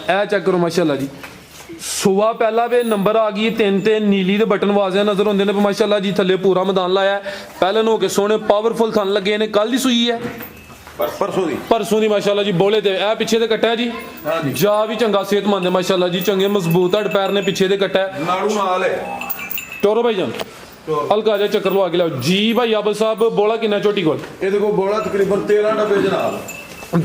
ਇਹ ਚੈੱਕ ਕਰੋ ਮਾਸ਼ਾਅੱਲਾ ਜੀ ਸੁਆ ਪਹਿਲਾ ਵੇ ਨੰਬਰ ਆ ਗਈ 3 ਤੇ ਨੀਲੀ ਦੇ ਬਟਨ ਵਾਜ਼ਿਆ ਨਜ਼ਰ ਹੁੰਦੇ ਨੇ ਮਾਸ਼ਾਅੱਲਾ ਜੀ ਥੱਲੇ ਪੂਰਾ ਮੈਦਾਨ ਲਾਇਆ ਪਹਿਲੇ ਨੂੰ ਹੋ ਕੇ ਸੋਹਣੇ ਪਾਵਰਫੁਲ ਥਣ ਲੱਗੇ ਨੇ ਕੱਲ ਦੀ ਸੂਈ ਹੈ परसों दी माशाल्लाह जी बोले ते ए पीछे ते कट्टा है जी जा भी चंगा सेहतमंद है माशाल्लाह जी चंगे मजबूत हड पैर ने पीछे ते कट्टा है नाड़ू नाल है टोरो भाई जान हल्का जा चक्कर लवा के लाओ जी भाई आबल साहब बोला किन्ना छोटी कोल ये देखो बोला तकरीबन 13 डब्बे जनाब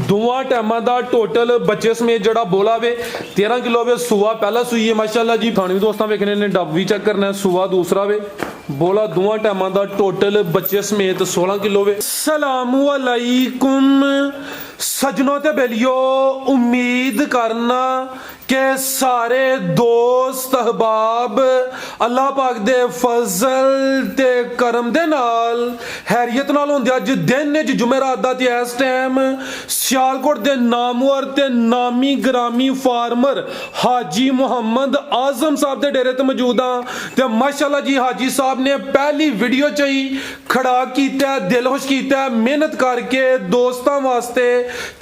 दोवां टाइमां दा टोटल बच्चे समेत जड़ा बोला वे 13 किलो वे सुआ पहला सुई है माशाल्लाह जी थाने भी दोस्तां वेखने ने डब भी चेक करना है सुआ दूसरा वे बोला दोवां टाइमां दा टोटल बच्चे समेत 16 किलो वे सलामु अलैकुम सजनों ते बेलियो उम्मीद करना के सारे दोस्त अहबाब अल्लाह पाक दे फजल ते करम दे नाल हैरियत नाल होंदे अज दिन च जुमेरात दा ते इस टाइम सियालकोट दे नामवर ते नामी ग्रामी फार्मर हाजी मुहम्मद आजम साहब दे डेरे ते मौजूद हां ते माशाअल्लाह जी हाजी साहब ने पहली वीडियो च ही खड़ा कीता दिल खुश कीता मेहनत करके दोस्तां वास्ते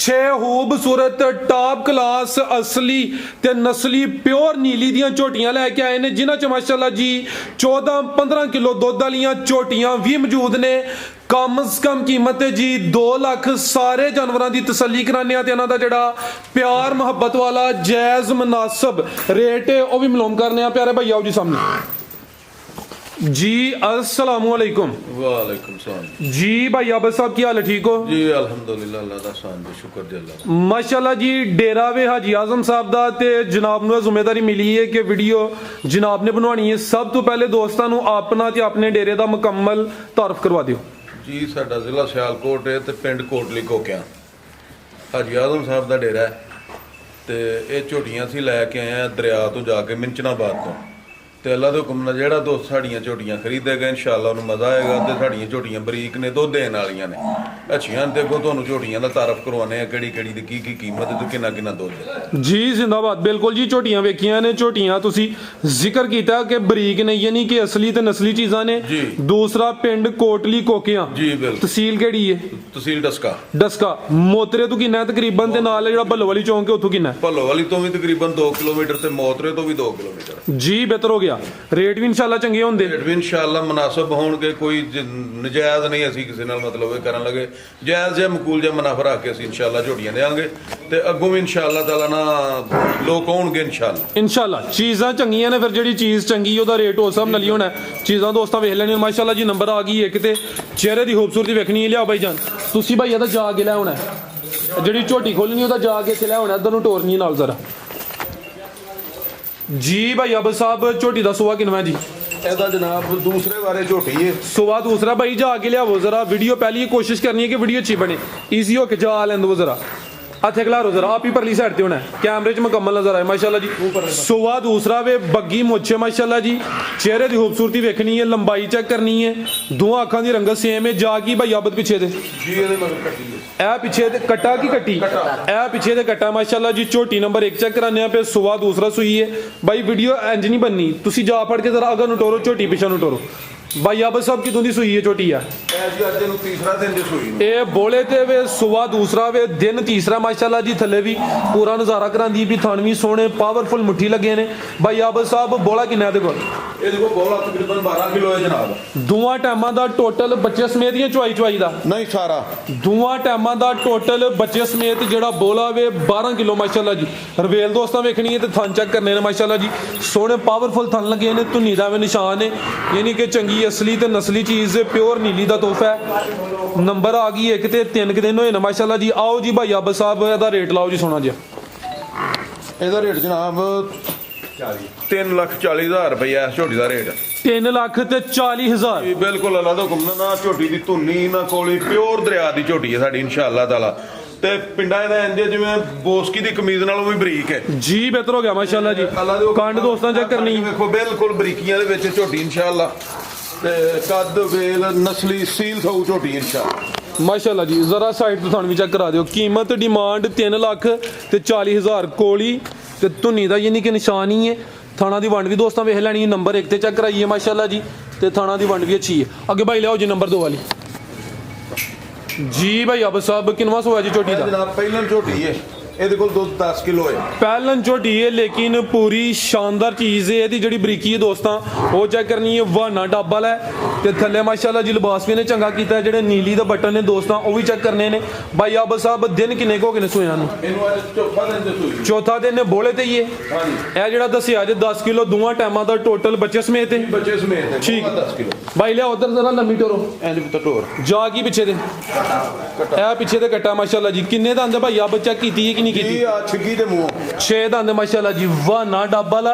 6 खूबसूरत टॉप क्लास असली ते नस्ली प्योर नीली दियां झोटियां लैके आए ने जिन्हां च माशाअल्लाह जी 14-15 किलो दुध वालियां झोटियां भी मौजूद ने कम से कम कीमत जी 2 लाख सारे जानवरों की तसल्ली कराने ते इन्हां दा जिहड़ा प्यार मुहब्बत वाला जायज़ मुनासिब रेट है वह भी मालूम करने प्यारे भाई आओ जी सामने जी अस्सलामु अलैकुम वालेकुम सलाम जी भाई आबद साहब की हाल है ठीक हो जी अल्हम्दुलिल्लाह अल्लाह दा शान दे शुक्र दे अल्लाह माशाल्लाह जी डेरा वे हाजी आजम साहब दा ते जनाब नूं जिम्मेदारी मिली है कि वीडियो जनाब ने बनवानी है सब तो पहले दोस्तां नूं अपना ते अपने डेरे दा मुकम्मल तारफ करवा दिओ जी साडा जिला सियालकोट है ते पिंड कोटली कोकियां हाजी आजम साहब दा डेरा है ते ये झोटियां सी लैके आए हैं दरिया तो जाके मिंचनाबाद तो ਤੇ ਅੱਲਾ ਦੇ ਹੁਕਮ ਨਾਲ ਜਿਹੜਾ ਦੋਸਤ ਸਾਡੀਆਂ ਝੋਟੀਆਂ ਖਰੀਦੇਗਾ ਇਨਸ਼ਾਅੱਲਾ ਉਹਨੂੰ ਮਜ਼ਾ ਆਏਗਾ ਤੇ ਸਾਡੀਆਂ ਝੋਟੀਆਂ ਬਰੀਕ ਨੇ ਦੁੱਧ ਦੇਣ ਵਾਲੀਆਂ ਨੇ ਅੱਛੀਆਂ ਤੇ ਅੱਗੋਂ ਤੁਹਾਨੂੰ ਝੋਟੀਆਂ ਦਾ ਤਾਰਫ ਕਰਵਾਉਣੇ ਆ ਕਿਹੜੀ ਕਿਹੜੀ ਦੀ ਕੀ ਕੀਮਤ ਤੇ ਕਿੰਨਾ ਕਿੰਨਾ ਦੁੱਧ ਹੈ ਜੀ ਜ਼ਿੰਦਾਬਾਦ ਬਿਲਕੁਲ ਜੀ ਝੋਟੀਆਂ ਵੇਖੀਆਂ ਨੇ ਝੋਟੀਆਂ ਤੁਸੀਂ ਜ਼ਿਕਰ ਕੀਤਾ ਕਿ ਬਰੀਕ ਨੇ ਯਾਨੀ ਕਿ ਅਸਲੀ ਤੇ ਨਸਲੀ ਚੀਜ਼ਾਂ ਨੇ ਦੂਸਰਾ ਪਿੰਡ ਕੋਟਲੀ ਕੋਕਿਆਂ ਜੀ ਬਿਲਕੁਲ ਤਹਿਸੀਲ ਕਿਹੜੀ ਹੈ ਤਹਿਸੀਲ ਡਸਕਾ ਮੋਤਰੇ ਤੋਂ ਕਿੰਨਾ ਤਕਰੀਬਨ ਤੇ ਨਾਲ ਜਿਹੜਾ ਭੱਲੋ ਵਾਲੀ ਚੌਂਕ ਹੈ ਉੱਥੋਂ ਕਿੰਨਾ ਭੱਲੋ ਵਾਲੀ ਤੋਂ ਵੀ ਤਕਰੀਬਨ 2 ਕਿਲੋਮੀਟਰ ਤੇ ਮੋਤਰੇ ਤੋਂ ਵੀ 2 ਕਿਲੋਮੀਟਰ ਜੀ ਬਿਹਤਰ ਹੋ ਗਿਆ रेट भी इंशाल्लाह चंगे होंगे रेट भी इंशाल्लाह मुनासिब होंगे कोई नजायज नहीं असी किसी नाल मतलब करन लगे जायज या मकूल या मुनाफा रख के असी इंशाल्लाह झोटियां देंगे ते अगों भी इंशाल्लाह ताला ना लोग आउणगे इंशाल्लाह चीज़ां चंगियां ने फिर जिहड़ी चीज़ चंगी ओहदा रेट उस हिसाब नाल ही होना चीज़ां दोस्तां वेख लैणियां माशाल्लाह जी नंबर आ गई एक ते चेहरे दी खूबसूरती वेखनी है लिया भाई जान तुसीं भाई इहदा जा के लै होना जिहड़ी झोटी खोलनी ओहदा जा के इत्थे लै होना इधर नूं टोरनी नाल जरा जी भाई आबद साहब झोटी दा सुआ किनवा जी ਇਹਦਾ जनाब दूसरे बारे झोटी है सुआ दूसरा भाई जा के लियावो जरा वीडियो पहली कोशिश करनी है कि वीडियो अच्छी बने इजी हो के जा लें दो जरा हथे खिलारो जरा आप ही परली साइड ते होना है कैमरे च मुकम्मल नजर आए माशाल्लाह जी सुआ दूसरा वे बग्गी मुच्छे माशाल्लाह जी चेहरे की खूबसूरती वेखनी है लंबाई चेक करनी है दोवां अखां दी रंगत सेम है जा की भाई आबद पीछे दे जी ਇਹਦੇ ਮਗਰ ਕੱਟੀ ਹੈ ए पीछे दे कट्टा की कट्टी ए पीछे दे कट्टा माशाल्लाह जी झोटी नंबर 1 चेक कराने पे सुआ दूसरा सुई है भाई वीडियो इंज नहीं बननी तुसी जा फड़ के जरा अगर नुटोरो झोटी पीछे नुटोरो भाई आबद साहब कितों दी सुई है झोटी है जी ਅੱਜ ਨੂੰ ਤੀਸਰਾ ਦਿਨ ਦੀ ਸੂਈ ए बोले ते वे सुआ दूसरा वे दिन तीसरा माशाल्लाह जी थले भी पूरा नजारा करांदी भी थान भी सोहने पावरफुल मुट्ठी लगे ने भाई आबद साहब बोला किन्ना दे कोल ਇਹਦੇ ਕੋਲ ਬੋਲਾ ਤਕਰੀਬਨ 12 ਕਿਲੋ ਹੈ ਜਨਾਬ दोवां टाइमां दा टोटल बच्चे समेत या चुआई दा नहीं सारा दोवां टाइमां दा टोटल बच्चे समेत जेड़ा बोला वे 12 किलो माशाल्लाह जी रवेल दोस्तां वेखनी है ते थन चेक करने ने माशाल्लाह जी सोहने पावरफुल थन लगे ने धुनी दा वे निशान है यानी कि चंगी असली ते नस्ली चीज़ प्योर नीली दा तोहफा है नंबर आ गई एक ते 3 दिन होए ने माशाल्लाह जी आओ जी भाई आबद साहब दा रेट लाओ जी सोना जी ਇਹਦਾ ਰੇਟ ਜਨਾਬ 3,40,000 रुपया झोटी का रेट 3,40,000 जी बिल्कुल अल्लाह दा हुक्म ना झोटी दी धुनी ना कोली प्योर दरिया दी झोटी है साडी इंशाअल्लाह ताला ਤੇ ਪਿੰਡਾਂ ਦਾ ਇੰਜ ਜਿਵੇਂ ਬੋਸਕੀ ਦੀ ਕਮੀਜ਼ ਨਾਲੋਂ ਵੀ ਬਰੀਕ ਹੈ ਜੀ ਬਿਹਤਰ ਹੋ ਗਿਆ ਮਾਸ਼ਾਅੱਲਾ ਜੀ ਕੰਡ ਦੋਸਤਾਂ ਚੈੱਕ ਕਰਨੀ ਵੇਖੋ ਬਿਲਕੁਲ ਬਰੀਕੀਆਂ ਦੇ ਵਿੱਚ ਝੋਟੀ ਇੰਸ਼ਾਅੱਲਾ ਤੇ ਕੱਦ ਵੇਲ ਨਸਲੀ ਸੀਲ ਥਾਊ ਝੋਟੀ ਇੰਸ਼ਾਅੱਲਾ ਮਾਸ਼ਾਅੱਲਾ ਜੀ ਜ਼ਰਾ ਸਾਈਡ ਤੋਂ ਤੁਹਾਨੂੰ ਵੀ ਚੈੱਕ ਕਰਾ ਦਿਓ ਕੀਮਤ ਡਿਮਾਂਡ 3,40,000 ਕੋਲੀ ਤੇ ਧੁਨੀ ਦਾ ਯਾਨੀ ਕਿ ਨਿਸ਼ਾਨ ਹੀ ਹੈ थाना की वंड भी दोस्तों वेख लैनी नंबर 1 चेक कराइए माशाल्लाह जी तो थाना की वंड भी अच्छी है अगे भाई लियाओ जी नंबर 2 वाली जी भाई अब साहब किनवा सोया जी झोटी का जनाब पहलन झोटी है ਇਹਦੇ ਕੋਲ ਦੁੱਧ 10 ਕਿਲੋ ਹੈ। ਪਹਿਲਨ ਝੋਟੀ ਹੈ ਲੇਕਿਨ ਪੂਰੀ ਸ਼ਾਨਦਾਰ ਚੀਜ਼ ਹੈ। ਇਹਦੀ ਜਿਹੜੀ ਬਰੀਕੀ ਹੈ ਦੋਸਤਾਂ ਉਹ ਚੈੱਕ ਕਰਨੀ ਹੈ। ਵਾਨਾ ਡੱਬਲ ਹੈ ਤੇ ਥੱਲੇ ਮਾਸ਼ਾਅੱਲਾ ਜੀ ਲਿਬਾਸ ਵੀ ਨੇ ਚੰਗਾ ਕੀਤਾ ਹੈ। ਜਿਹੜੇ ਨੀਲੀ ਦਾ ਬਟਨ ਨੇ ਦੋਸਤਾਂ ਉਹ ਵੀ ਚੈੱਕ ਕਰਨੇ ਨੇ। ਬਾਈ ਆਬਦ ਸਾਹਿਬ ਦਿਨ ਕਿੰਨੇ ਕੁ ਹੋ ਗਏ ਨੇ ਸੂਆਂ ਨੂੰ? ਇਹਨੂੰ ਅੱਜ ਚੌਥਾ ਦਿਨ ਤੇ ਸੂਈ। ਚੌਥਾ ਦਿਨ ਨੇ ਬੋਲੇ ਤੇ ਹੀ ਹੈ। ਹਾਂਜੀ ਇਹ ਜਿਹੜਾ ਦੱਸਿਆ ਜੇ 10 ਕਿਲੋ ਦੋਵਾਂ ਟਾਈਮਾਂ ਦਾ ਟੋਟਲ ਬੱਚੇ ਸਮੇਤ ਹੈ। ਬੱਚੇ ਸਮੇਤ ਹੈ। ਠੀਕ। 10 ਕਿਲੋ। ਬਾਈ ਲਿਆ ਉਧਰ ਜ਼ਰਾ ਲੰਮੀ ਟੋਰੋ ਇੰਜ ਪੁੱਤ ਢੋਰ ਜਾ ਕੀ ਪਿੱਛੇ ਦੇ ਇਹ ਪਿੱਛੇ ਦੇ ਕੱਟਾ ਮਾਸ਼ਾਅੱਲਾ ਜੀ। ਕਿੰਨੇ ਦੰਦ ਭਾਈ ਆ ਬੱਚਾ ਕੀਤੀ ਹੈ ਕਿ ਨਹੀਂ ਕੀਤੀ? ਇਹ ਆ ਛਿੱਗੀ ਦੇ ਮੂੰਹ 6 ਦੰਦ ਮਾਸ਼ਾਅੱਲਾ ਜੀ। ਵਾਨਾ ਡੱਬਲ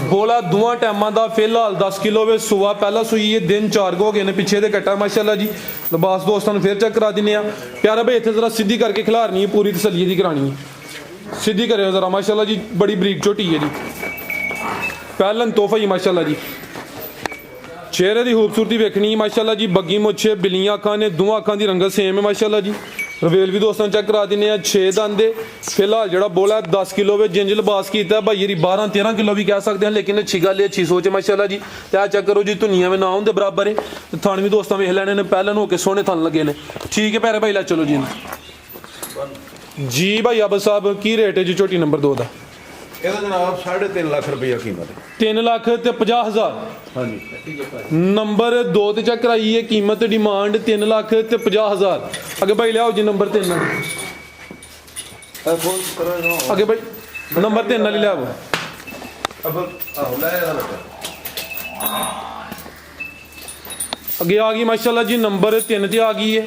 ਬੋਲਾ ਦੋਵਾਂ ਟਾਈਮਾਂ ਦਾ ਫਿਲਹਾਲ 10 ਕਿਲੋ ਵੇ ਸੂਆ ਪਹਿਲਾ ਸੂਈ ਹੈ। ਦਿਨ 4 ਹੋ ਗਏ ਨੇ ਪਿੱਛੇ ਦੇ ਕੱਟਾ ਮਾਸ਼ਾਅੱਲਾ ਜੀ। ਲਿਬਾਸ ਦੋਸਤਾਂ ਨੂੰ ਫੇਰ ਚੈੱਕ ਕਰਾ ਦਿੰਨੇ ਆ। ਪਿਆਰਾ ਭਾਈ ਇੱਥੇ ਜ਼ਰਾ ਸਿੱਧੀ ਕਰਕੇ ਖਿਲਾਰਨੀ ਹੈ ਪੂਰੀ ਤਸੱਲੀ ਦੀ ਕਰਾਣੀ ਹੈ। ਸਿੱਧੀ ਕਰਿਓ ਜ਼ਰਾ ਮਾਸ਼ਾਅੱਲਾ ਜੀ। ਬੜੀ ਬਰੀਕ ਝੋਟੀ ਹੈ ਜੀ। ਪਹਿਲਨ ਤੋਹਫਾ ਹੀ ਮਾਸ਼ਾਅੱਲਾ ਜੀ। ਚਿਹਰੇ ਦੀ ਖੂਬਸੂਰਤੀ ਵੇਖਣੀ ਮਾਸ਼ਾਅੱਲਾ ਜੀ। ਬੱਗੀ ਮੁੱਛੇ ਬਿਲੀਆਂ ਅੱਖਾਂ ਨੇ ਦੋਵਾਂ ਅੱਖਾਂ ਦੀ ਰੰਗਤ ਸੇਮ ਹੈ ਮਾਸ਼ਾਅੱਲਾ ਜੀ। ਰਵੇਲ ਵੀ ਦੋਸਤਾਂ ਚੈੱਕ ਕਰਾ ਦਿੰਨੇ ਆ। 6 ਦੰਦ ਦੇ ਫਿਲਹਾਲ ਜਿਹੜਾ ਬੋਲਾ 10 ਕਿਲੋ ਵੇ ਜਿੰਜ ਲਿਬਾਸ ਕੀਤਾ ਭਾਈ ਇਹਦੀ 12-13 ਕਿਲੋ ਵੀ ਕਹਿ ਸਕਦੇ ਹਾਂ ਲੇਕਿਨ ਅੱਛੀ ਗੱਲ ਹੈ ਅੱਛੀ ਸੋਚ ਹੈ ਮਾਸ਼ਾਅੱਲਾ ਜੀ। ਤੇ ਆ ਚੈੱਕ ਕਰੋ ਜੀ ਧੁਨੀਆਂ ਵਿੱਚ ਨਾ ਹੁੰਦੇ ਬਰਾਬਰ ਹੈ ਤੇ ਥਣ ਵੀ ਦੋਸਤਾਂ ਵੇਖ ਲੈਣੇ ਨੇ ਪਹਿਲਾਂ ਹੋ ਕੇ ਸੋਹਣੇ ਥਣ ਲੱਗੇ ਨੇ। ਠੀਕ ਹੈ ਪਿਆਰੇ ਭਾਈ ਲੈ ਚਲੋ ਜੀ ਜੀ। ਭਾਈ ਆਬਦ ਸਾਹਿਬ ਕੀ ਰੇਟ ਹੈ ਜੀ ਝੋਟੀ ਨੰਬਰ 2 ਦਾ? ਇਹਦਾ ਜਨਾਬ 3.5 ਲੱਖ ਰੁਪਈਆ ਕੀਮਤ ਹੈ। 3 ਲੱਖ ਤੇ 50,000। ਹਾਂਜੀ ਨੰਬਰ 2 ਤੇ ਚੈੱਕ ਕਰਾਈਏ ਕੀਮਤ ਡਿਮਾਂਡ 3 ਲੱਖ ਤੇ 50,000। ਅੱਗੇ ਭਾਈ ਲਿਆਓ ਜੀ ਨੰਬਰ 3 ਇਹ ਫੋਨ ਕਰੋ ਇਹਨੂੰ। ਅੱਗੇ ਭਾਈ ਨੰਬਰ 3 ਵਾਲੀ ਲਿਆਓ। ਅਬ ਆਹ ਲੈ ਇਹਦਾ ਲੱਗਾ। ਅੱਗੇ ਆ ਗਈ ਮਾਸ਼ਾਅੱਲਾ ਜੀ ਨੰਬਰ 3 ਤੇ ਆ ਗਈ ਹੈ।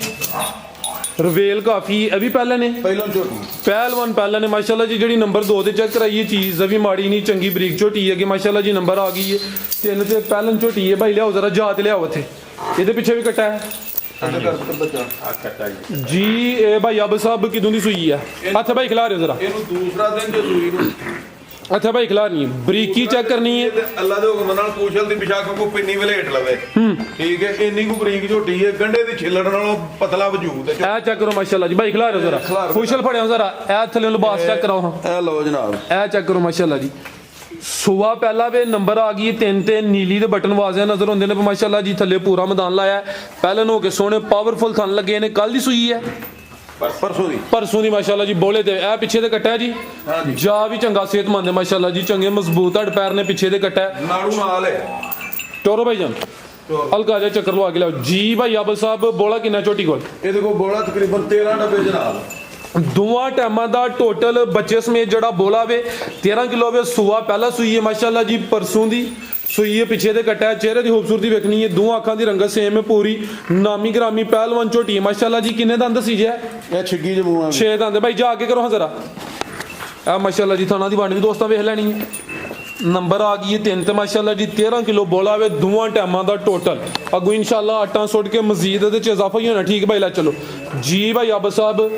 ਰਵੇਲ ਕਾਫੀ ਇਹ ਵੀ ਪਹਿਲਾਂ ਨੇ ਪਹਿਲਾਂ ਝੋਟੀ ਪਹਿਲਵਾਨ ਪਹਿਲਾਂ ਨੇ ਮਾਸ਼ਾਅੱਲਾ ਜੀ। ਜਿਹੜੀ ਨੰਬਰ 2 ਤੇ ਚੈੱਕ ਕਰਾਈਏ ਚੀਜ਼ ਵੀ ਮਾੜੀ ਨਹੀਂ ਚੰਗੀ ਬਰੀਕ ਝੋਟੀ ਹੈ ਕਿ ਮਾਸ਼ਾਅੱਲਾ ਜੀ ਨੰਬਰ ਆ ਗਈ ਹੈ 3 ਤੇ ਪਹਿਲਨ ਝੋਟੀ ਹੈ। ਭਾਈ ਲਿਆਓ ਜ਼ਰਾ ਜਾਤ ਲਿਆਓ ਇੱਥੇ। ਇਹਦੇ ਪਿੱਛੇ ਵੀ ਕੱਟਾ ਹੈ ਇਹਦੇ ਕਰਕੇ ਬੱਚਾ ਆ ਕੱਟਾ ਜੀ। ਜੀ। ਇਹ ਭਾਈ ਆਬਦ ਸਾਹਿਬ ਕਿਦੋਂ ਦੀ ਸੂਈ ਹੈ? ਅੱਛਾ ਭਾਈ ਖਿਲਾ ਰਿਓ ਜ਼ਰਾ। ਇਹਨੂੰ ਦੂਸਰਾ ਦਿਨ ਜੋ ਸੂਈ ਨੂੰ ਅੱਛਾ ਭਾਈ ਖਿਲਾਰਨੀ ਹੈ ਬਰੀਕੀ ਚੈੱਕ ਕਰਨੀ ਹੈ। ਤੇ ਅੱਲਾ ਦੇ ਹੁਕਮ ਨਾਲ ਪੂਛਲ ਦੀ ਵਿਸ਼ਾਖ ਕੋ ਪਿੰਨੀ ਵਲੇਟ ਲਵੇ। ਠੀਕ ਹੈ ਇੰਨੀ ਕੁ ਬਰੀਕ ਝੋਟੀ ਹੈ। ਗੰਢੇ ਦੀ ਛਿੱਲੜ ਨਾਲੋਂ ਪਤਲਾ ਵਜੂਦ ਹੈ। ਇਹ ਚੈੱਕ ਕਰੋ ਮਾਸ਼ਾਅੱਲਾ ਜੀ। ਭਾਈ ਖਿਲਾ ਰਿਓ ਜ਼ਰਾ ਫੁਸ਼ਲ ਫੜਿਓ ਜ਼ਰਾ। ਇਹ ਥੱਲੇ ਲਿਬਾਸ ਚੈੱਕ ਕਰਾਓ ਹਾਂ। ਇਹ ਲਓ ਜਨਾਬ ਇਹ ਚੈੱਕ ਕਰੋ ਮਾਸ਼ਾਅੱਲਾ ਜੀ। ਸੂਆ ਪਹਿਲਾ ਵੇ ਨੰਬਰ ਆ ਗਈ 3 ਤੇ ਨੀਲੀ ਦੇ ਬਟਨ ਵਾਜ਼ਿਆ ਨਜ਼ਰ ਹੁੰਦੇ ਨੇ ਮਾਸ਼ਾਅੱਲਾ ਜੀ। ਥੱਲੇ ਪੂਰਾ ਮੈਦਾਨ ਲਾਇਆ ਪਹਿਲਨ ਹੋ ਕੇ ਸੋਹਣੇ ਪਾਵਰਫੁਲ ਥਣ ਲੱਗੇ ਨੇ। ਕੱਲ ਦੀ ਸੂਈ ਹੈ ਪਰਸੋਂ ਦੀ ਮਾਸ਼ਾਅੱਲਾ ਜੀ। ਬੋਲੇ ਤੇ ਇਹ ਪਿੱਛੇ ਤੇ ਕੱਟਿਆ ਜੀ। ਜਾ ਵੀ ਚੰਗਾ ਸਿਹਤਮੰਦ ਹੈ ਮਾਸ਼ਾਅੱਲਾ ਜੀ। ਚੰਗੇ ਮਜ਼ਬੂਤ ਹੱਡ ਪੈਰ ਨੇ ਪਿੱਛੇ ਦੇ ਕੱਟਿਆ ਨਾੜੂ ਨਾਲ ਹੈ। ਟੋਰੋ ਭਾਈ ਜਾਨ ਹਲਕਾ ਜਿਹਾ ਚੱਕਰ ਲਵਾ ਕੇ ਲਿਆਓ ਜੀ। ਭਾਈ ਆਬਦ ਸਾਹਿਬ ਬੋਲਾ ਕਿੰਨਾ ਝੋਟੀ ਕੋਲ? ਇਹਦੇ ਕੋਲ ਬੋਲਾ ਤਕਰੀਬਨ 13 ਡੱਬੇ ਜਨਾਬ। ਦੋਵਾਂ ਟਾਈਮਾਂ ਦਾ ਟੋਟਲ ਬੱਚੇ ਸਮੇਤ ਜਿਹੜਾ ਬੋਲਾ ਵੇ 13 ਕਿਲੋ ਵੇ ਸੂਆ ਪਹਿਲਾ ਸੂਈ ਹੈ ਮਾਸ਼ਾਅੱਲਾ ਜੀ। ਪਰਸੋਂ ਦੀ ਸੂਈ ਹੈ ਪਿੱਛੇ ਦੇ ਕੱਟਿਆ। ਚਿਹਰੇ ਦੀ ਖੂਬਸੂਰਤੀ ਵੇਖਣੀ ਹੈ। ਦੋਵਾਂ ਅੱਖਾਂ ਦੀ ਰੰਗਤ ਸੇਮ ਹੈ ਪੂਰੀ ਨਾਮੀ ਗ੍ਰਾਮੀ ਪਹਿਲਵਾਨ ਝੋਟੀ ਹੈ ਮਾਸ਼ਾਅੱਲਾ ਜੀ। ਕਿੰਨੇ ਦੰਦ ਸੀ ਜੇ? ਇਹ ਛਿੱਗੀ ਦੇ ਮੂੰਹ 6 ਦੰਦ। ਭਾਈ ਜਾ ਕੇ ਕਰੋ ਹਾਂ ਜ਼ਰਾ। ਆ ਮਾਸ਼ਾਅੱਲਾ ਜੀ ਥਾਣਾ ਦੀ ਵੰਡ ਵੀ ਦੋਸਤਾਂ ਵੇਖ ਲੈਣੀ ਹੈ। ਨੰਬਰ ਆ ਗਈ ਹੈ 3 ਤੇ ਮਾਸ਼ਾਅੱਲਾ ਜੀ 13 ਕਿਲੋ ਬੋਲਾ ਵੇ ਦੋਵਾਂ ਟਾਈਮਾਂ ਦਾ ਟੋਟਲ। ਅੱਗੋਂ ਇਨਸ਼ਾਅੱਲਾ ਆਟਾ ਸੁੱਟ ਕੇ ਮਜ਼ੀਦ ਇਹਦੇ ਚ ਇਜ਼ਾਫਾ ਹੀ ਹੋਣਾ। ਠੀਕ ਭਾਈ ਲੈ ਚਲੋ ਜੀ। ਭਾਈ ਆਬਦ ਸਾਹਿਬ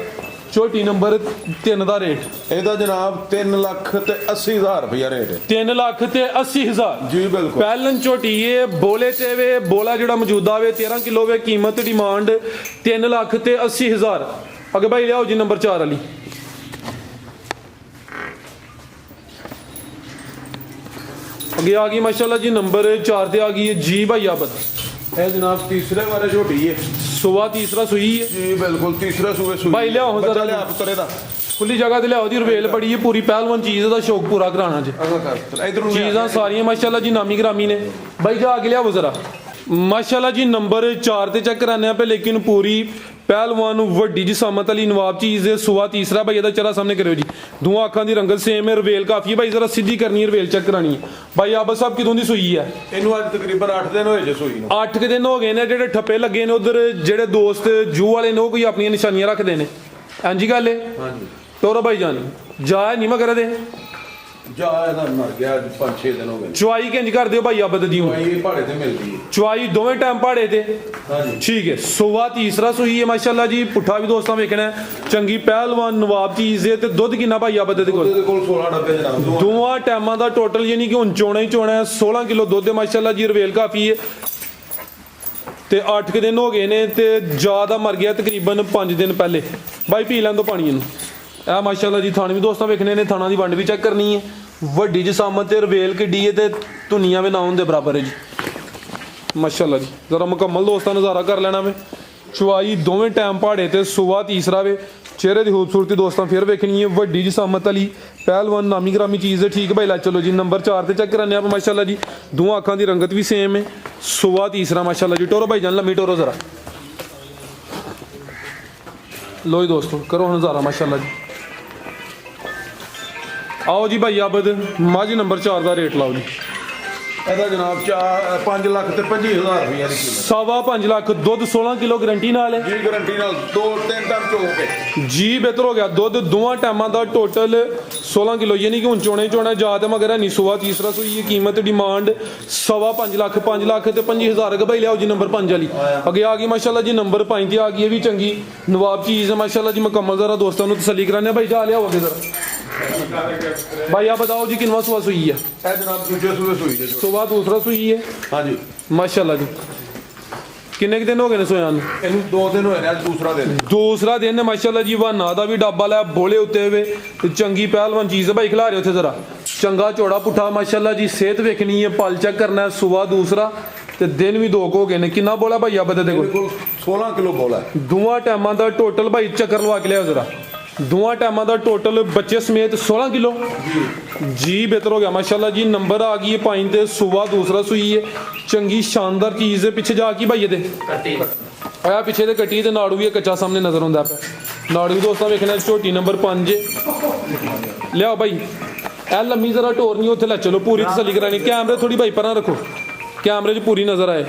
ਝੋਟੀ ਨੰਬਰ 3 ਦਾ ਰੇਟ? ਇਹਦਾ ਜਨਾਬ 3 ਲੱਖ ਤੇ 80,000 ਰੁਪਇਆ ਰੇਟ ਹੈ। 3 ਲੱਖ ਤੇ 80,000 ਜੀ ਬਿਲਕੁਲ। ਪਹਿਲਨ ਝੋਟੀ ਏ ਬੋਲੇ ਤੇ ਵੇ ਬੋਲਾ ਜਿਹੜਾ ਮੌਜੂਦਾ ਵੇ 13 ਕਿਲੋ ਵੇ ਕੀਮਤ ਡਿਮਾਂਡ 3 ਲੱਖ ਤੇ 80,000। ਅੱਗੇ ਭਾਈ ਲਿਆਓ ਜੀ ਨੰਬਰ 4 ਵਾਲੀ। ਅੱਗੇ ਆ ਗਈ ਮਾਸ਼ਾਅੱਲਾ ਜੀ ਨੰਬਰ 4 ਤੇ ਆ ਗਈ ਹੈ ਜੀ। ਭਾਈ ਆਬਦ ਇਹ ਜਨਾਬ ਤੀਸਰੇ ਵਾਰੇ ਝੋਟੀ ਹੈ। ਸੂਆ ਤੀਸਰਾ ਸੂਈ ਹੈ ਜੀ ਬਿਲਕੁਲ ਤੀਸਰੇ ਸੂਏ ਸੂਈ। ਭਾਈ ਲਿਆਓ ਬੱਚਾ ਜ਼ਰਾ। ਲਿਆ ਪੁੱਤਰੇ ਦਾ ਖੁੱਲੀ ਜਗ੍ਹਾ ਤੇ ਲਿਆਓ ਦੀ ਰਵੇਲ ਬੜੀ ਹੈ ਪੂਰੀ ਪਹਿਲਵਾਨ ਚੀਜ਼ ਦਾ ਸ਼ੌਕ ਪੂਰਾ ਕਰਾਣਾ ਜੀ। ਇਧਰ ਨੂੰ ਚੀਜ਼ਾਂ ਸਾਰੀਆਂ ਮਾਸ਼ਾਅੱਲਾ ਜੀ ਨਾਮੀ ਗ੍ਰਾਮੀ ਨੇ। ਭਾਈ ਜਾ ਕੇ ਲਿਆਓ ਜ਼ਰਾ। ਮਾਸ਼ਾਅੱਲਾ ਜੀ ਨੰਬਰ 4 ਤੇ ਚੈੱਕ ਕਰਾਨੇ ਆ ਪੇ ਲੇਕਿਨ ਪੂਰੀ ਪਹਿਲਵਾਨ ਵੱਡੀ ਜਿਸਾਮਤ ਵਾਲੀ ਨਵਾਬ ਚੀਜ਼ ਦੇ ਸੂਆ ਤੀਸਰਾ ਭਾਈ ਇਹਦਾ ਚਿਹਰਾ ਸਾਹਮਣੇ ਕਰਿਓ ਜੀ। ਦੋਵਾਂ ਅੱਖਾਂ ਦੀ ਰੰਗਤ ਸੇਮ ਹੈ। ਰਵੇਲ ਕਾਫੀ ਹੈ ਭਾਈ ਜ਼ਰਾ ਸਿੱਧੀ ਕਰਨੀ ਹੈ ਰਵੇਲ ਚੈੱਕ ਕਰਾਣੀ ਹੈ। ਭਾਈ ਆਬਦ ਸਾਹਿਬ ਕਿਦੋਂ ਦੀ ਸੂਈ ਹੈ? ਇਹਨੂੰ ਅੱਜ ਤਕਰੀਬਨ 8 ਦਿਨ ਹੋਏ ਜੇ ਸੂਈ ਨੂੰ। 8 ਦਿਨ ਹੋ ਗਏ ਨੇ। ਜਿਹੜੇ ਠੱਪੇ ਲੱਗੇ ਨੇ ਉਧਰ ਜਿਹੜੇ ਦੋਸਤ ਜੂ ਵਾਲੇ ਨੇ ਉਹ ਕੋਈ ਆਪਣੀਆਂ ਨਿਸ਼ਾਨੀਆਂ ਰੱਖਦੇ ਨੇ। ਇੰਜੀ ਗੱਲ ਹੈ। ਹਾਂਜੀ ਟੋਰੋ ਭਾਈ ਜਾਨ ਜਾ ਨਹੀਂ ਮੈਂ ਕਰਦੇ ਜਾ ਇਹਦਾ ਮਰ ਗਿਆ 5-6 ਦਿਨ ਹੋ ਗਏ। ਚੁਆਈ ਕਿੰਜ ਕਰ ਦਿਓ ਭਾਈ ਆਬਦ ਦੀ? ਇਹ ਪਹਾੜੇ ਤੇ ਮਿਲਦੀ ਹੈ ਚੁਆਈ ਦੋਵੇਂ ਟਾਈਮ ਪਹਾੜੇ ਤੇ। ਹਾਂਜੀ ਠੀਕ ਹੈ। ਸੂਆ ਤੀਸਰਾ ਸੂਈ ਹੈ ਮਾਸ਼ਾਅੱਲਾ ਜੀ। ਪੁੱਠਾ ਵੀ ਦੋਸਤਾਂ ਵੇਖਣਾ ਚੰਗੀ ਪਹਿਲਵਾਨ ਨਵਾਬ ਚੀਜ਼ ਹੈ। ਤੇ ਦੁੱਧ ਕਿੰਨਾ ਭਾਈ ਆਬਦ ਦੇ ਕੋਲ? ਇਹਦੇ ਕੋਲ 16 ਡੱਬੇ ਜਨਾਬ। ਦੋਵਾਂ ਟਾਈਮਾਂ ਦਾ ਟੋਟਲ ਯਾਨੀ ਕਿ ਹੁਣ ਚੋਣਾ ਹੀ ਚੋਣਾ ਹੈ। 16 ਕਿਲੋ ਦੁੱਧ ਹੈ ਮਾਸ਼ਾਅੱਲਾ ਜੀ। ਰਵੇਲ ਕਾਫੀ ਹੈ ਤੇ 8 ਦਿਨ ਹੋ ਗਏ ਨੇ ਤੇ ਜ਼ਿਆਦਾ ਮਰ ਗਿਆ ਤਕਰੀਬਨ 5 ਦਿਨ ਪਹਿਲੇ। ਭਾਈ ਪੀ ਲੈਣ ਦੋ ਪਾਣੀ ਇਹਨੂੰ। ਇਹ ਮਾਸ਼ਾਅੱਲਾ ਜੀ ਥਾਣੇ ਵੀ ਦੋਸਤਾਂ ਵੇਖਣੇ ਨੇ। ਥਾਣਾ ਦੀ ਵੰਡ ਵੀ ਚੈੱਕ ਕਰਨੀ ਹੈ। ਵੱਡੀ ਜਿਸਾਮਤ ਤੇ ਰਵੇਲ ਕਿੱਡੀ ਹੈ ਤੇ ਧੁਨੀਆਂ ਵੀ ਨਾ ਹੋਣ ਦੇ ਬਰਾਬਰ ਹੈ ਜੀ ਮਾਸ਼ਾਅੱਲਾ ਜੀ। ਜ਼ਰਾ ਮੁਕੰਮਲ ਦੋਸਤਾਂ ਨਜ਼ਾਰਾ ਕਰ ਲੈਣਾ ਵੇ। ਚੁਆਈ ਦੋਵੇਂ ਟਾਈਮ ਪਹਾੜੇ ਤੇ ਸੂਆ ਤੀਸਰਾ ਵੇ ਚਿਹਰੇ ਦੀ ਖੂਬਸੂਰਤੀ ਦੋਸਤਾਂ ਫਿਰ ਵੇਖਣੀ ਹੈ ਵੱਡੀ ਜੀ ਸਾਮਤ ਵਾਲੀ ਪਹਿਲਵਾਨ ਨਾਮੀ ਗ੍ਰਾਮੀ ਚੀਜ਼ ਹੈ ਠੀਕ ਹੈ ਭਾਈ ਲੈ ਚਲੋ ਜੀ ਨੰਬਰ 4 ਤੇ ਚੈੱਕ ਕਰਾਨੇ ਆਪਾਂ ਮਾਸ਼ਾਅੱਲਾ ਜੀ ਦੋਵਾਂ ਅੱਖਾਂ ਦੀ ਰੰਗਤ ਵੀ ਸੇਮ ਹੈ ਸੁਆ ਤੀਸਰਾ ਮਾਸ਼ਾਅੱਲਾ ਜੀ ਟੋਰੋ ਭਾਈ ਜਾਨ ਲੰਮੀ ਟੋਰੋ ਜ਼ਰਾ ਲੋ ਜੀ ਦੋਸਤੋ ਕਰੋ ਹੁਣ ਨਜ਼ਾਰਾ ਮਾਸ਼ਾਅੱਲਾ ਜੀ ਆਓ ਜੀ ਭਾਈ ਆਬਦ ਮਾਝੀ ਨੰਬਰ 4 ਦਾ ਰੇਟ ਲਾਓ ਜੀ ਇਹਦਾ ਜਨਾਬ 5 ਲੱਖ ਤੇ 25,000 ਰੁਪਏ ਦੀ ਕੀਮਤ ਸਵਾ 5 ਲੱਖ ਦੁੱਧ 16 ਕਿਲੋ ਗਰੰਟੀ ਨਾਲ ਹੈ ਜੀ ਗਾਰੰਟੀ ਨਾਲ 2-3 ਟਨ ਚੋ ਕੇ ਜੀ ਬਿਹਤਰ ਹੋ ਗਿਆ ਦੁੱਧ ਦੋਵਾਂ ਟਾਈਮਾਂ ਦਾ ਟੋਟਲ 16 ਕਿਲੋ ਯਾਨੀ ਕਿ ਹੁਣ ਚੋਣੇ ਜਾ ਤੇ ਮਗਰ ਨਹੀਂ ਸੁਆ ਤੀਸਰਾ ਸੂਈ ਇਹ ਕੀਮਤ ਡਿਮਾਂਡ ਸਵਾ 5 ਲੱਖ ਤੇ 25,000 ਭਾਈ ਲਿਆਓ ਜੀ ਨੰਬਰ 5 ਵਾਲੀ ਅੱਗੇ ਆ ਗਈ ਮਾਸ਼ਾਅੱਲਾ ਜੀ ਨੰਬਰ 5 ਤੇ ਆ ਗਈ ਇਹ ਵੀ ਚੰਗੀ ਨਵਾਬ ਚੀਜ਼ ਹੈ ਮਾਸ਼ਾਅੱਲਾ ਜੀ ਮੁਕੰਮਲ ਜ਼ਰਾ ਦੋਸਤਾਂ ਨੂੰ ਤਸੱਲੀ ਕਰਾਨੇ ਭਾਈ ਜਾ ਲਿਆਓ ਅੱਗੇ ਜ਼ਰਾ ਭਾਈ ਆ ਬਤਾਓ ਜੀ ਕਿੰਨਾ ਸੁਆ ਸੂਈ ਹੈ ਇਹ ਜਨਾਬ ਦੂਜੇ ਸੂਏ ਸੂਈ ਜੇ ਸੁਆ ਦੂਸਰਾ ਸੂਈ ਹੈ ਹਾਂਜੀ ਮਾਸ਼ਾਅੱਲਾ ਜੀ ਕਿੰਨੇ ਕੁ ਦਿਨ ਹੋ ਗਏ ਨੇ ਸੋਇਆਂ ਨੂੰ ਇਹਨੂੰ 2 ਦਿਨ ਹੋਏ ਨੇ ਅੱਜ ਦੂਸਰਾ ਦਿਨ ਨੇ ਮਾਸ਼ਾਅੱਲਾ ਜੀ ਵਾਨਾ ਦਾ ਵੀ ਡੱਬਾ ਲੈ ਬੋਲੇ ਉੱਤੇ ਵੇ ਤੇ ਚੰਗੀ ਪਹਿਲਵਾਨ ਚੀਜ਼ ਹੈ ਭਾਈ ਖਿਲਾ ਰਹੇ ਉੱਥੇ ਜ਼ਰਾ ਚੰਗਾ ਝੋੜਾ ਪੁੱਠਾ ਮਾਸ਼ਾਅੱਲਾ ਜੀ ਸਿਹਤ ਵੇਖਣੀ ਹੈ ਪਲ ਚੈੱਕ ਕਰਨਾ ਹੈ ਸੁਆ ਦੂਸਰਾ ਤੇ ਦਿਨ ਵੀ 2 ਹੋ ਗਏ ਨੇ ਕਿੰਨਾ ਬੋਲਾ ਭਾਈ ਆਬਦ ਦੇ ਕੋਲ ਬਿਲਕੁਲ 16 ਕਿਲੋ ਬੋਲਾ ਦੋਵਾਂ ਟਾਈਮਾਂ ਦਾ ਟੋਟਲ ਭਾਈ ਚੱਕਰ ਲਵਾ ਕੇ ਲਿਆ ਜ਼ਰਾ ਦੋਵਾਂ ਟਾਈਮਾਂ ਦਾ ਟੋਟਲ ਬੱਚੇ ਸਮੇਤ 16 ਕਿਲੋ ਜੀ ਬਿਹਤਰ ਹੋ ਗਿਆ ਮਾਸ਼ਾਅੱਲਾ ਜੀ ਨੰਬਰ ਆ ਗਈ ਹੈ 5 ਤੇ ਸੁਆ ਦੂਸਰਾ ਸੂਈ ਹੈ ਚੰਗੀ ਸ਼ਾਨਦਾਰ ਚੀਜ਼ ਹੈ ਪਿੱਛੇ ਜਾ ਕੀ ਭਾਈ ਇਹਦੇ ਕੱਟੀ ਆਇਆ ਪਿੱਛੇ ਦੇ ਕੱਟੀ ਤੇ ਨਾੜੂ ਵੀ ਇਹ ਕੱਚਾ ਸਾਹਮਣੇ ਨਜ਼ਰ ਆਉਂਦਾ ਪਿਆ ਨਾੜੂ ਵੀ ਦੋਸਤਾਂ ਵੇਖਣਾ ਝੋਟੀ ਨੰਬਰ 5 ਲਿਆਓ ਭਾਈ ਐ ਲੰਮੀ ਜ਼ਰਾ ਢੋਰ ਨਹੀਂ ਉੱਥੇ ਲੈ ਚਲੋ ਪੂਰੀ ਤਸੱਲੀ ਕਰਾਣੀ ਕੈਮਰੇ ਥੋੜੀ ਭਾਈ ਪਰਾਂ ਰੱਖੋ ਕੈਮਰੇ 'ਚ ਪੂਰੀ ਨਜ਼ਰ ਆਏ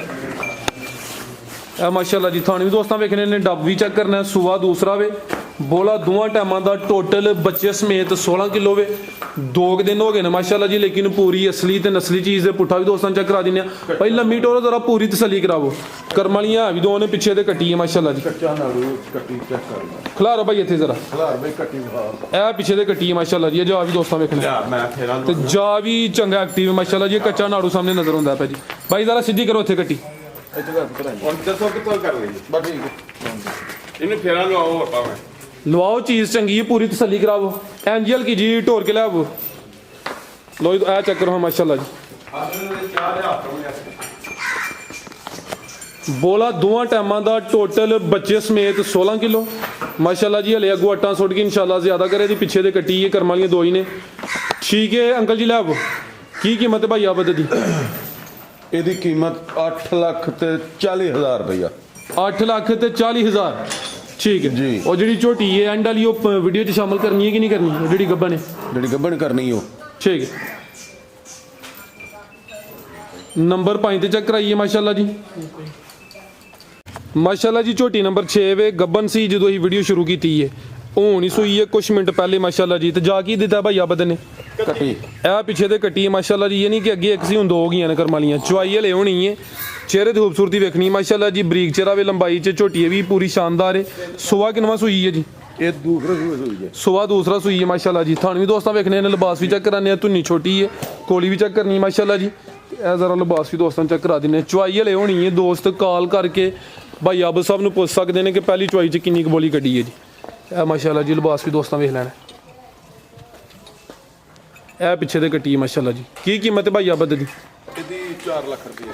ਇਹ ਮਾਸ਼ਾਅੱਲਾ ਜੀ ਥਾਣੇ ਵੀ ਦੋਸਤਾਂ ਵੇਖਣੇ ਨੇ ਡੱਬ ਵੀ ਚੈੱਕ ਕਰਨਾ ਸੁਆ ਦੂਸਰਾ ਵੇ ਬੋਲਾ ਦੋਵਾਂ ਟਾਈਮਾਂ ਦਾ ਟੋਟਲ ਬੱਚੇ ਸਮੇਤ 16 ਕਿਲੋ ਵੇ 2 ਦਿਨ ਹੋ ਗਏ ਨੇ ਮਾਸ਼ਾਅੱਲਾ ਜੀ ਲੇਕਿਨ ਪੂਰੀ ਅਸਲੀ ਤੇ ਨਸਲੀ ਚੀਜ਼ ਦੇ ਪੁੱਠਾ ਵੀ ਦੋਸਤਾਂ ਚੈੱਕ ਕਰਾ ਦਿੰਦੇ ਆ ਭਾਈ ਲੰਮੀ ਟੋਰੋ ਜ਼ਰਾ ਪੂਰੀ ਤਸੱਲੀ ਕਰਾਵੋ ਕਰਮ ਵਾਲੀਆਂ ਵੀ ਦੋ ਨੇ ਪਿੱਛੇ ਤੇ ਕੱਟੀ ਹੈ ਮਾਸ਼ਾਅੱਲਾ ਜੀ ਕੱਚਾ ਨਾੜੂ ਕੱਟੀ ਚੈੱਕ ਕਰ ਲਓ ਖਲਾਰੋ ਭਾਈ ਇੱਥੇ ਜ਼ਰਾ ਹਜ਼ਾਰ ਰੁਪਏ ਕੱਟੀ ਵਿਖਾ ਇਹ ਪਿੱਛੇ ਤੇ ਕੱਟੀ ਹੈ ਮਾਸ਼ਾਅੱਲਾ ਜੀ ਇਹ ਜਾ ਵੀ ਦੋਸਤਾਂ ਵੇਖਣੇ ਮੈਂ ਫੇਰਾਂ ਤੇ ਜਾ ਵੀ ਚੰਗਾ ਐਕਟਿਵ ਮਾਸ਼ਾਅੱਲਾ ਜੀ ਕੱਚਾ ਨਾੜੂ ਸਾਹਮਣੇ ਨਜ਼ਰ ਆਉਂਦਾ ਭਾਈ ਜੀ ਭਾਈ ਜ਼ਰਾ ਸਿੱਧੀ ਕਰੋ ਇੱਥੇ ਕੱਟੀ ਇੱਥੇ ਕਰ ਕਰਾਂਗੇ ਹੁਣ ਦੱਸੋ ਕਿੱਥੋਂ ਕਰ ਲਈ ਬਸ ਠੀਕ ਹੈ ਇਹਨੂੰ ਫੇਰਾਂ ਲਵਾਓ ਹੋਰ ਭਾਵੇਂ ਲਵਾਓ ਚੀਜ਼ ਚੰਗੀ ਹੈ ਪੂਰੀ ਤਸੱਲੀ ਕਰਾਵੋ ਐਂਜਲ ਕੀ ਜੀ ਢੋਰ ਕੇ ਲਿਆਵੋ ਲੋ ਇਹ ਚੈੱਕ ਕਰੋ ਮਾਸ਼ਾਅੱਲਾ ਜੀ ਬੋਲਾ ਦੋਵਾਂ ਟਾਈਮਾਂ ਦਾ ਟੋਟਲ ਬੱਚੇ ਸਮੇਤ 16 ਕਿਲੋ ਮਾਸ਼ਾਅੱਲਾ ਜੀ ਹਲੇ ਅੱਗੋਂ ਆਟਾ ਸੁੱਟ ਕੇ ਇਨਸ਼ਾਅੱਲਾ ਜ਼ਿਆਦਾ ਕਰੇ ਦੀ ਪਿੱਛੇ ਦੇ ਕੱਟੀ ਹੈ ਕਰਮ ਵਾਲੀਆਂ ਦੋ ਹੀ ਨੇ ਠੀਕ ਹੈ ਅੰਕਲ ਜੀ ਲਿਆਵੋ ਕੀ ਕੀਮਤ ਹੈ ਭਾਈ ਆਬਦ ਦੀ ਇਹਦੀ ਕੀਮਤ 8 ਲੱਖ ਤੇ 40,000 ਰੁਪਇਆ 8 ਲੱਖ ਤੇ 40,000 ਠੀਕ ਹੈ ਜੀ। ਉਹ ਜਿਹੜੀ ਝੋਟੀ ਹੈ ਐਂਡ ਵਾਲੀ ਉਹ ਵੀਡੀਓ 'ਚ ਸ਼ਾਮਲ ਕਰਨੀ ਹੈ ਕਿ ਨਹੀਂ ਕਰਨੀ ਜਿਹੜੀ ਗੱਬਾ ਨੇ ਜਿਹੜੀ ਗੱਭਣ ਕਰਨੀ ਉਹ ਠੀਕ ਹੈ ਨੰਬਰ 5 ਤੇ ਚੈੱਕ ਕਰਾਈਏ ਮਾਸ਼ਾਅੱਲਾ ਜੀ ਮਾਸ਼ਾਅੱਲਾ ਜੀ ਝੋਟੀ ਨੰਬਰ 6 ਵੇ ਗੱਬਨ ਸੀ ਜਦੋਂ ਅਸੀਂ ਵੀਡੀਓ ਸ਼ੁਰੂ ਕੀਤੀ ਹੈ ਉਹ ਹੋਣੀ ਸੂਈ ਹੈ ਕੁਝ ਮਿੰਟ ਪਹਿਲੇ ਮਾਸ਼ਾਅੱਲਾ ਜੀ ਤੇ ਜਾ ਕੀ ਦਿੱਤਾ ਭਾਈ ਆਬਦ ਨੇ ਕੱਟੀ ਇਹ ਪਿੱਛੇ ਤੇ ਕੱਟੀ ਹੈ ਮਾਸ਼ਾਅੱਲਾ ਜੀ ਇਹ ਨਹੀਂ ਕਿ ਅੱਗੇ ਇੱਕ ਸੀ ਹੁਣ ਦੋ ਹੋ ਗਈਆਂ ਨੇ ਕਰਮ ਵਾਲੀਆਂ ਚੁਆਈ ਹਲੇ ਹੋਣੀ ਹੈ ਚਿਹਰੇ ਦੀ ਖੂਬਸੂਰਤੀ ਵੇਖਣੀ ਮਾਸ਼ਾਅੱਲਾ ਜੀ ਬਰੀਕ ਚਿਹਰਾ ਵੇ ਲੰਬਾਈ 'ਚ ਝੋਟੀ ਵੀ ਪੂਰੀ ਸ਼ਾਨਦਾਰ ਹੈ ਸੁਆ ਕਿੰਨਵਾਂ ਸੂਈ ਹੈ ਜੀ ਇਹ ਦੂਸਰਾ ਸੂਏ ਸੂਈ ਹੈ ਸੁਆ ਦੂਸਰਾ ਸੂਈ ਹੈ ਮਾਸ਼ਾਅੱਲਾ ਜੀ ਤੁਹਾਨੂੰ ਵੀ ਦੋਸਤਾਂ ਵੇਖਣੇ ਨੇ ਲਿਬਾਸ ਵੀ ਚੈੱਕ ਕਰਾਨੇ ਆ ਧੁੰਨੀ ਛੋਟੀ ਹੈ ਕੋਲੀ ਵੀ ਚੈੱਕ ਕਰਨੀ ਮਾਸ਼ਾਅੱਲਾ ਜੀ ਇਹ ਜ਼ਰਾ ਲਿਬਾਸ ਵੀ ਦੋਸਤਾਂ ਚੈੱਕ ਕਰਾ ਦਿੰਨੇ ਚੁਆਈ ਹਲੇ ਹੋਣੀ ਹੈ ਦੋਸਤ ਕਾਲ ਕਰਕੇ ਭਾਈ ਆਬਦ ਸਾਹਿਬ ਨੂੰ ਪੁੱਛ ਸਕਦੇ ਨੇ ਕਿ ਪਹਿਲੀ ਚੁਆਈ 'ਚ ਕਿੰਨੀ ਕੁ ਬੋਲੀ ਕੱਢੀ ਹੈ ਜੀ ਇਹ ਮਾਸ਼ਾਅੱਲਾ ਜੀ ਲਿਬਾਸ ਵੀ ਦੋਸਤਾਂ ਵੇਖ ਲੈਣਾ ਇਹ ਪਿੱਛੇ ਦੇ ਕੱਟੀ ਹੈ ਮਾਸ਼ਾਅੱਲਾ ਜੀ ਕੀ ਕੀਮਤ ਹੈ ਭਾਈ ਆਬਦ ਦੀ ਇਹਦੀ 4 ਲੱਖ ਰੁਪਏ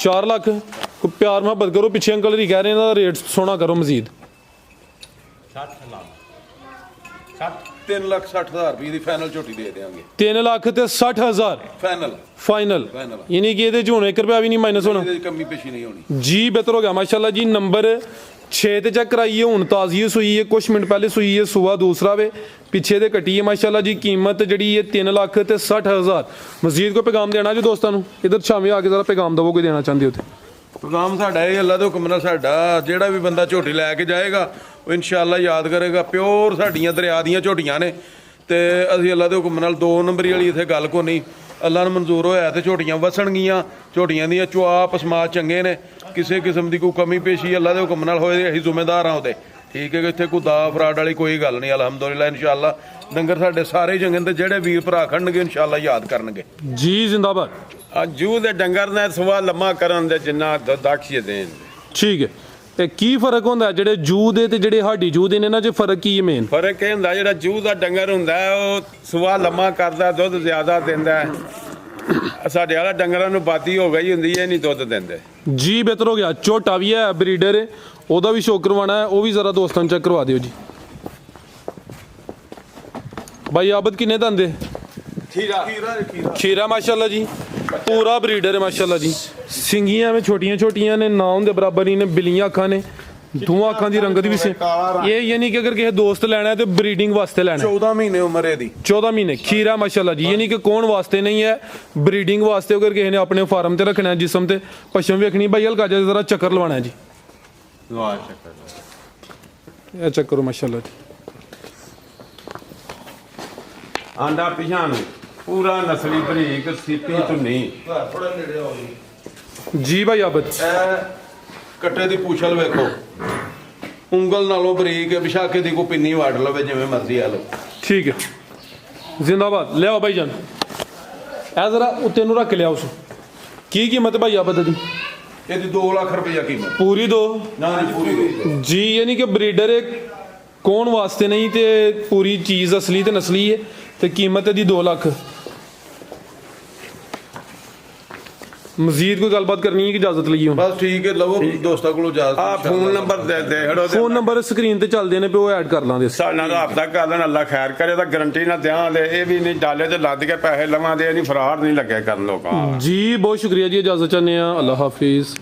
4 ਲੱਖ ਕੋਈ ਪਿਆਰ ਮੁਹੱਬਤ ਕਰੋ ਪਿੱਛੇ ਅੰਕਲ ਜੀ ਕਹਿ ਰਹੇ ਇਹਨਾਂ ਦਾ ਰੇਟ ਸੋਹਣਾ ਕਰੋ ਮਜ਼ੀਦ 3,60,000 ਰੁਪਏ ਦੀ ਫਾਈਨਲ ਝੋਟੀ ਦੇ ਦੇਵਾਂਗੇ 3 ਲੱਖ ਤੇ 60,000 ਫਾਈਨਲ ਫਾਈਨਲ Final। ਯਾਨੀ ਕਿ ਇਹਦੇ ਚ ਹੁਣ 1 ਰੁਪਿਆ ਵੀ ਨਹੀਂ ਮਾਈਨਸ ਹੋਣਾ ਇਹਦੀ ਕਮੀ ਪੇਸ਼ੀ ਨਹੀਂ ਹੋਣੀ ਜੀ ਬਿਹਤਰ ਹੋ ਗਿਆ ਮਾਸ਼ਾਅੱਲਾ ਜੀ ਨੰਬਰ 6 ਤੇ ਚੈੱਕ ਕਰਾਈਏ ਹੁਣ ਤਾਜ਼ੀ ਸੂਈ ਹੈ ਕੁਝ ਮਿੰਟ ਪਹਿਲੇ ਸੂਈ ਹੈ ਸੁਆ ਦੂਸਰਾ ਵੇ ਪਿੱਛੇ ਦੇ ਕੱਟੀ ਹੈ ਮਾਸ਼ਾਅੱਲਾ ਜੀ ਕੀਮਤ ਜਿਹੜੀ ਹੈ 3 ਲੱਖ ਤੇ 60,000 ਮਜ਼ੀਦ ਕੋਈ ਪੈਗਾਮ ਦੇਣਾ ਜੀ ਦੋਸਤਾਂ ਨੂੰ ਇਧਰ ਛਾਵੇਂ ਆ ਕੇ ਜ਼ਰਾ ਪੈਗਾਮ ਦਵੋ ਕੋਈ ਦੇਣਾ ਚਾਹੁੰਦੇ ਹੋ ਤੇ ਪ੍ਰੋਗਰਾਮ ਸਾਡਾ ਇਹ ਅੱਲਾ ਦੇ ਹੁਕਮ ਨਾਲ ਸਾਡਾ ਜਿਹੜਾ ਵੀ ਬੰਦਾ ਝੋਟੀ ਲੈ ਕੇ ਜਾਏਗਾ ਉਹ ਇਨਸ਼ਾਅੱਲਾ ਯਾਦ ਕਰੇਗਾ ਪਿਓਰ ਸਾਡੀਆਂ ਦਰਿਆ ਦੀਆਂ ਝੋਟੀਆਂ ਨੇ ਤੇ ਅਸੀਂ ਅੱਲਾ ਦੇ ਹੁਕਮ ਨਾਲ 2 ਨੰਬਰੀ ਵਾਲੀ ਇੱਥੇ ਗੱਲ ਕੋ ਨਹੀਂ ਅੱਲਾ ਨੂੰ ਮਨਜ਼ੂਰ ਹੋਇਆ ਤੇ ਝੋਟੀਆਂ ਵਸਣਗੀਆਂ ਝੋਟੀਆਂ ਦੀਆਂ ਚੁਆਪ ਸਮਾਜ ਚੰਗੇ ਨੇ ਕਿਸੇ ਕਿਸਮ ਦੀ ਕੋਈ ਕਮੀ ਪੇਸ਼ੀ ਅੱਲਾ ਦੇ ਹੁਕਮ ਨਾਲ ਹੋਏ ਅਸੀਂ ਜ਼ਿੰਮੇਦਾਰ ਹਾਂ ਉਹਦੇ ਠੀਕ ਹੈ ਕਿ ਇੱਥੇ ਕੋਈ ਦਾ ਫਰਾਡ ਵਾਲੀ ਕੋਈ ਗੱਲ ਨਹੀਂ ਅਲਹਮਦੁਲਿਲਾ ਇਨਸ਼ਾਅੱਲਾ ਡੰਗਰ ਸਾਡੇ ਸਾਰੇ ਚੰਗੇ ਨੇ ਤੇ ਜਿਹੜੇ ਵੀਰ ਭਰਾ ਖੜਨਗੇ ਇਨਸ਼ਾਅੱਲਾ ਯਾਦ ਕਰਨਗੇ ਜੀ ਜ਼ਿੰਦਾਬਾਦ ਆ ਜੂ ਦੇ ਡੰਗਰ ਨੇ ਸਵਾ ਲੰਮਾ ਕਰਨ ਦੇ ਜਿੰਨਾ ਦਾਖੀਏ ਦੇਣ ਠੀਕ ਹੈ ਤੇ ਕੀ ਫਰਕ ਹੁੰਦਾ ਜਿਹੜੇ ਜੂ ਦੇ ਤੇ ਜਿਹੜੇ ਹਾਡੀ ਜੂ ਦੇ ਨੇ ਇਹਨਾਂ 'ਚ ਫਰਕ ਕੀ ਹੈ ਮੇਨ ਫਰਕ ਇਹ ਹੁੰਦਾ ਜਿਹੜਾ ਜੂ ਦਾ ਡੰਗਰ ਹੁੰਦਾ ਉਹ ਸਵਾ ਲੰਮਾ ਕਰਦਾ ਦੁੱਧ ਜ਼ਿਆਦਾ ਦਿੰਦਾ ਸਾਡੇ ਵਾਲਾ ਡੰਗਰਾਂ ਨੂੰ ਬਾਦੀ ਹੋ ਗਈ ਹੁੰਦੀ ਹੈ ਨਹੀਂ ਦੁੱਧ ਦਿੰਦੇ ਜੀ ਬਿਹਤਰ ਹੋ ਗਿਆ ਝੋਟਾ ਵੀ ਹੈ ਬਰੀਡਰ ਉਹਦਾ ਵੀ ਸ਼ੋਅ ਕਰਵਾਉਣਾ ਹੈ ਉਹ ਵੀ ਜ਼ਰਾ ਦੋਸਤਾਂ ਨੂੰ ਚੈੱਕ ਕਰਵਾ ਦਿਓ ਜੀ ਬਾਈ ਆਬਦ ਕਿੰਨੇ ਦੰਦੇ ਖੀਰਾ ਮਾਸ਼ਾਅੱਲਾ ਜੀ ਪੂਰਾ ਬਰੀਡਰ ਹੈ ਮਾਸ਼ਾਅੱਲਾ ਜੀ ਸਿੰਗੀਆਂ ਐਵੇਂ ਛੋਟੀਆਂ ਛੋਟੀਆਂ ਨੇ ਨਾ ਹੁੰਦੇ ਬਰਾਬਰ ਹੀ ਨੇ ਬਿਲੀਆਂ ਅੱਖਾਂ ਨੇ ਦੋਵਾਂ ਅੱਖਾਂ ਦੀ ਰੰਗਤ ਵੀ ਸੇ ਇਹ ਯਾਨੀ ਕਿ ਅਗਰ ਕਿਸੇ ਦੋਸਤ ਲੈਣਾ ਹੈ ਤੇ ਬਰੀਡਿੰਗ ਵਾਸਤੇ ਲੈਣਾ ਹੈ 14 ਮਹੀਨੇ ਉਮਰ ਇਹਦੀ 14 ਮਹੀਨੇ ਖੀਰਾ ਮਾਸ਼ਾਅੱਲਾ ਜੀ ਯਾਨੀ ਕਿ ਕੌਣ ਵਾਸਤੇ ਨਹੀਂ ਹੈ ਬਰੀਡਿੰਗ ਵਾਸਤੇ ਅਗਰ ਕਿਸੇ ਨੇ ਆਪਣੇ ਫਾਰਮ ਤੇ ਰੱਖਣਾ ਹੈ ਜਿਸਮ ਤੇ ਪਸ਼ਮ ਵੇਖਣੀ ਭਾਈ ਹਲਕਾ ਜਿਹਾ ਜ਼ਰਾ ਚੱਕਰ ਲਵਾਣਾ ਹੈ ਜੀ ਇਹ ਚੱਕਰ ਮਾਸ਼ਾਅੱਲਾ ਜੀ ਆਂਡਾ ਪਿਛਾਂ ਨੂੰ ਪੂਰਾ ਨਸਲੀ ਬਰੀਕ ਸੀਪੀ ਧੁੰਨੀ ਥੋੜਾ ਨੇੜੇ ਆਓ ਜੀ ਜੀ ਭਾਈ ਆਬਦ ਇਹ ਕੱਟੇ ਦੀ ਪੂਛਲ ਵੇਖੋ ਉਂਗਲ ਨਾਲੋਂ ਬਰੀਕ ਵਿਸ਼ਾਖੇ ਦੀ ਕੋ ਪਿੰਨੀ ਵਾੜ ਲਵੇ ਜਿਵੇਂ ਮਰਜ਼ੀ ਆ ਲਓ ਠੀਕ ਹੈ ਜ਼ਿੰਦਾਬਾਦ ਲਿਆਓ ਭਾਈ ਜਾਨ ਇਹ ਜ਼ਰਾ ਉੱਤੇ ਨੂੰ ਰੱਖ ਲਿਆ ਉਸ ਕੀ ਕੀਮਤ ਭਾਈ ਆਬਦ ਦੀ ਇਹਦੀ 2 ਲੱਖ ਰੁਪਇਆ ਕੀਮਤ ਪੂਰੀ ਦੋ ਨਾ ਨਹੀਂ ਪੂਰੀ ਦੋ ਜੀ ਯਾਨੀ ਕਿ ਬਰੀਡਰ ਕੌਣ ਵਾਸਤੇ ਨਹੀਂ ਤੇ ਪੂਰੀ ਚੀਜ਼ ਅਸਲੀ ਤੇ ਨਸਲੀ ਹੈ ਤੇ ਕੀਮਤ ਇਹਦੀ 2 ਲੱਖ ਮਜ਼ੀਦ ਕੋਈ ਗੱਲਬਾਤ ਕਰਨੀ ਹੈ ਕਿ ਇਜਾਜ਼ਤ ਲਈਏ ਹੁਣ ਬਸ ਠੀਕ ਹੈ ਲਵੋ ਦੋਸਤਾਂ ਕੋਲੋਂ ਇਜਾਜ਼ਤ ਆ ਫੋਨ ਨੰਬਰ ਦੇ ਹੜੋ ਫੋਨ ਨੰਬਰ ਸਕਰੀਨ ਤੇ ਚੱਲਦੇ ਨੇ ਪਿਓ ਐਡ ਕਰ ਲਾਂਗੇ ਸਾਡੇ ਨਾਲ ਰਾਬਤਾ ਕਰ ਲੈਣ ਅੱਲਾ ਖੈਰ ਕਰੇ ਤਾਂ ਗਰੰਟੀ ਨਾ ਦਿਆਂਗੇ ਇਹ ਵੀ ਨਹੀਂ ਡਾਲੇ ਤੇ ਲੱਦ ਕੇ ਪੈਸੇ ਲਵਾਂਗੇ ਇਹ ਨਹੀਂ ਫਰਾਡ ਨਹੀਂ ਲੱਗਿਆ ਕਰਨ ਲੋਕਾਂ ਜੀ ਬਹੁਤ ਸ਼ੁਕਰੀਆ ਜੀ ਇਜਾਜ਼ਤ ਚਾਹੁੰਦੇ ਆ ਅੱਲਾ ਹਾਫਿਜ਼